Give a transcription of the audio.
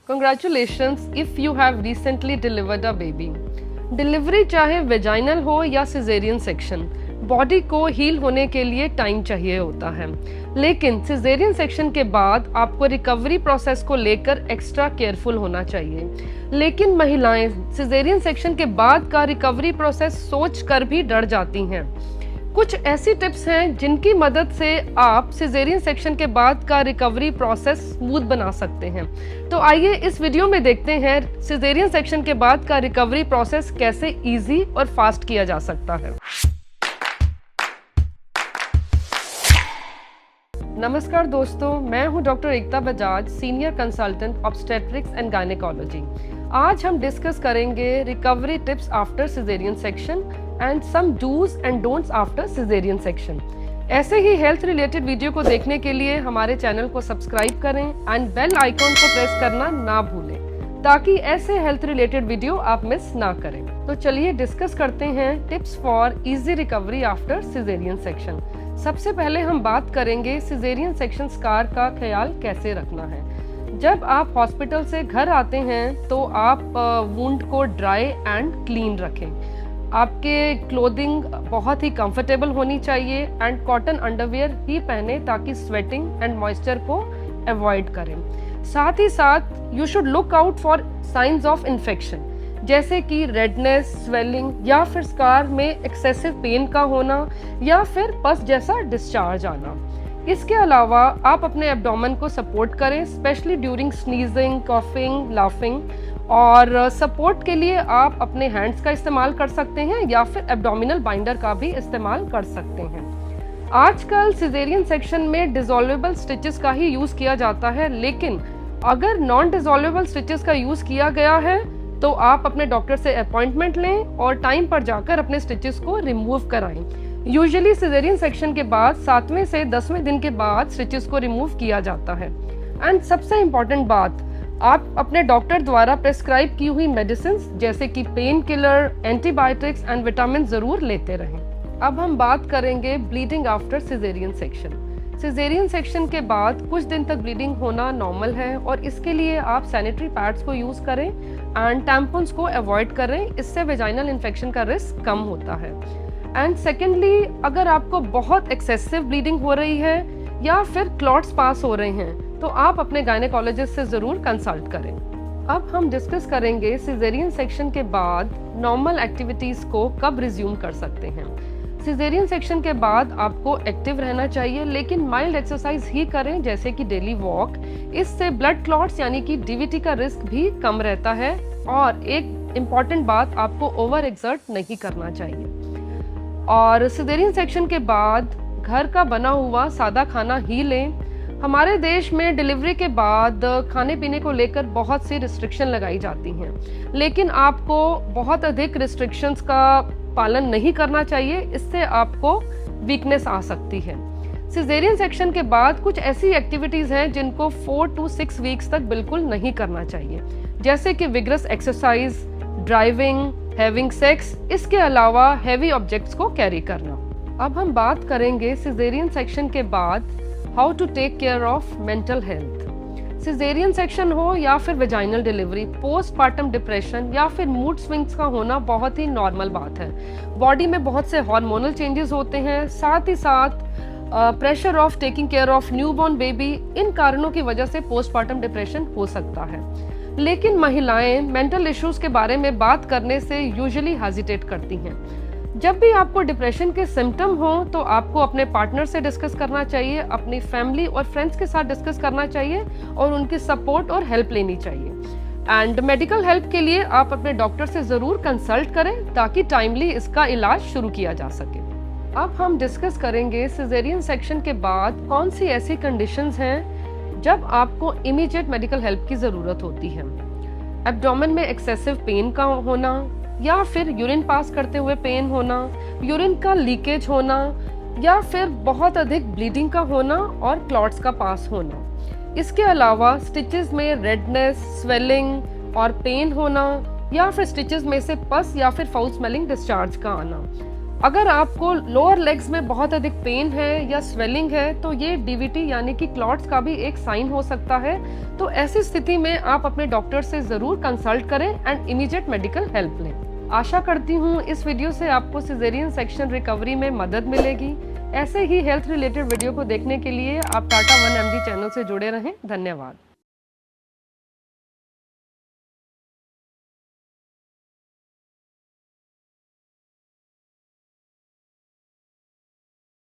Congratulations if you have recently delivered a baby. Delivery चाहे vaginal हो या caesarean section, body को heal होने के लिए टाइम चाहिए होता है। लेकिन सिजेरियन सेक्शन के बाद आपको रिकवरी प्रोसेस को लेकर एक्स्ट्रा केयरफुल होना चाहिए। लेकिन महिलाएं सिजेरियन सेक्शन के बाद का रिकवरी प्रोसेस सोच कर भी डर जाती हैं। कुछ ऐसी टिप्स हैं जिनकी मदद से आप सिजेरियन सेक्शन के बाद का रिकवरी प्रोसेस स्मूथ बना सकते हैं। तो आइए इस वीडियो में देखते हैं सिजेरियन सेक्शन के बाद का रिकवरी प्रोसेस कैसे इजी और फास्ट किया जा सकता है। नमस्कार दोस्तों, मैं हूं doctor Ekta Bajaj, senior consultant obstetrics and gynaecology. आज हम डिस्कस करेंगे recovery tips after caesarean section and some dos and don'ts after caesarean section. ऐसे ही हेल्थ रिलेटेड वीडियो को देखने के लिए हमारे चैनल को सब्सक्राइब करें एंड बेल आइकॉन को प्रेस करना ना भूलें ताकि ऐसे हेल्थ रिलेटेड वीडियो आप मिस ना करें। तो चलिए डिस्कस करते हैं tips for easy recovery after caesarean section. सबसे पहले हम बात करेंगे सिजेरियन सेक्शन स्कार का ख्याल कैसे रखना है। जब आप हॉस्पिटल से घर आते हैं तो आप वुंड को ड्राई एंड क्लीन रखें। आपके क्लोथिंग बहुत ही कंफर्टेबल होनी चाहिए एंड कॉटन अंडरवियर ही पहने ताकि स्वेटिंग एंड मॉइस्चर को अवॉइड करें। साथ ही साथ you should look out for science of infection, जैसे कि रेडनेस, स्वेलिंग या फिर स्कार में एक्सेसिव पेन का होना या फिर पस जैसा डिस्चार्ज आना। इसके अलावा आप अपने एब्डोमेन को सपोर्ट करें, specially during sneezing, coughing, laughing. और सपोर्ट के लिए आप अपने हैंड्स का इस्तेमाल कर सकते हैं या फिर एब्डोमिनल बाइंडर का भी इस्तेमाल कर सकते हैं। आजकल सिजेरियन सेक्शन में डिसॉल्वेबल स्टिचेस का ही यूज़ किया जाता है, लेकिन अगर नॉन डिसॉल्वेबल स्टिचेस का यूज़ किया गया है तो आप अपने डॉक्टर से अपॉइंटमेंट लें और टाइम पर जाकर अपने स्टिचेस को रिमूव कराएं। यूजुअली सिजेरियन सेक्शन के बाद 7वें से 10वें दिन के बाद स्टिचेस को रिमूव किया जाता है। एंड सबसे इम्पॉर्टेंट बात, आप अपने डॉक्टर द्वारा प्रेस्क्राइब की हुई मेडिसिन जैसे कि pain killer, antibiotics and vitamin ज़रूर लेते रहें। अब हम बात करेंगे bleeding after caesarean section. Caesarean section के बाद कुछ दिन तक ब्लीडिंग होना नॉर्मल है और इसके लिए आप सैनिटरी पैड्स को यूज़ करें एंड टैम्पन्स को अवॉइड करें। इससे वेजाइनल इन्फेक्शन का रिस्क कम होता है। एंड सेकेंडली, अगर आपको बहुत एक्सेसिव ब्लीडिंग हो रही है या फिर क्लॉट्स पास हो रहे हैं तो आप अपने गायनेकोलॉजिस्ट से ज़रूर कंसल्ट करें। अब हम डिस्कस करेंगे सिजेरियन सेक्शन के बाद नॉर्मल एक्टिविटीज़ को कब रिज्यूम कर सकते हैं। सिजेरियन सेक्शन के बाद आपको एक्टिव रहना चाहिए, लेकिन माइल्ड एक्सरसाइज ही करें जैसे कि डेली वॉक। इससे ब्लड क्लॉट्स यानी कि डीवीटी का रिस्क भी कम रहता है। और एक इम्पॉर्टेंट बात, आपको ओवर एक्सर्ट नहीं करना चाहिए। और सिजेरियन सेक्शन के बाद घर का बना हुआ सादा खाना ही लें। हमारे देश में डिलीवरी के बाद खाने पीने को लेकर बहुत सी रिस्ट्रिक्शन लगाई जाती हैं, लेकिन आपको बहुत अधिक रिस्ट्रिक्शंस का पालन नहीं करना चाहिए, इससे आपको वीकनेस आ सकती है। सिजेरियन सेक्शन के बाद कुछ ऐसी एक्टिविटीज़ हैं जिनको 4 to 6 वीक्स तक बिल्कुल नहीं करना चाहिए, जैसे कि vigorous exercise, driving, having sex, इसके अलावा हैवी ऑब्जेक्ट्स को कैरी करना। अब हम बात करेंगे सिजेरियन सेक्शन के बाद how to take care of mental health. Caesarean section हो या फिर वेजाइनल डिलीवरी, पोस्टपार्टम डिप्रेशन या फिर मूड स्विंग्स का होना बहुत ही नॉर्मल बात है। बॉडी में बहुत से हार्मोनल चेंजेस होते हैं, साथ ही साथ pressure of taking care of newborn baby, इन कारणों की वजह से पोस्टपार्टम डिप्रेशन हो सकता है। लेकिन महिलाएं मेंटल इश्यूज के बारे में बात करने से यूजुअली हेजिटेट करती हैं। जब भी आपको डिप्रेशन के सिम्टम हो तो आपको अपने पार्टनर से डिस्कस करना चाहिए, अपनी फैमिली और फ्रेंड्स के साथ डिस्कस करना चाहिए और उनकी सपोर्ट और हेल्प लेनी चाहिए। एंड मेडिकल हेल्प के लिए आप अपने डॉक्टर से ज़रूर कंसल्ट करें ताकि टाइमली इसका इलाज शुरू किया जा सके। अब हम डिस्कस करेंगे सिजेरियन सेक्शन के बाद कौन सी ऐसी कंडीशंस हैं जब आपको इमीडिएट मेडिकल हेल्प की ज़रूरत होती है। एब्डोमेन में एक्सेसिव पेन का होना या फिर यूरिन पास करते हुए पेन होना, यूरिन का लीकेज होना या फिर बहुत अधिक ब्लीडिंग का होना और क्लॉट्स का पास होना। इसके अलावा स्टिचेस में रेडनेस, स्वेलिंग और पेन होना या फिर स्टिचेस में से पस या फिर फाउल स्मेलिंग डिस्चार्ज का आना। अगर आपको लोअर लेग्स में बहुत अधिक पेन है या स्वेलिंग है तो ये डीवीटी यानी कि क्लॉट्स का भी एक साइन हो सकता है। तो ऐसी स्थिति में आप अपने डॉक्टर से ज़रूर कंसल्ट करें एंड इमीडिएट मेडिकल हेल्प लें। आशा करती हूँ इस वीडियो से आपको सिजेरियन सेक्शन रिकवरी में मदद मिलेगी। ऐसे ही हेल्थ रिलेटेड वीडियो को देखने के लिए आप टाटा 1 MD चैनल से जुड़े रहें। धन्यवाद।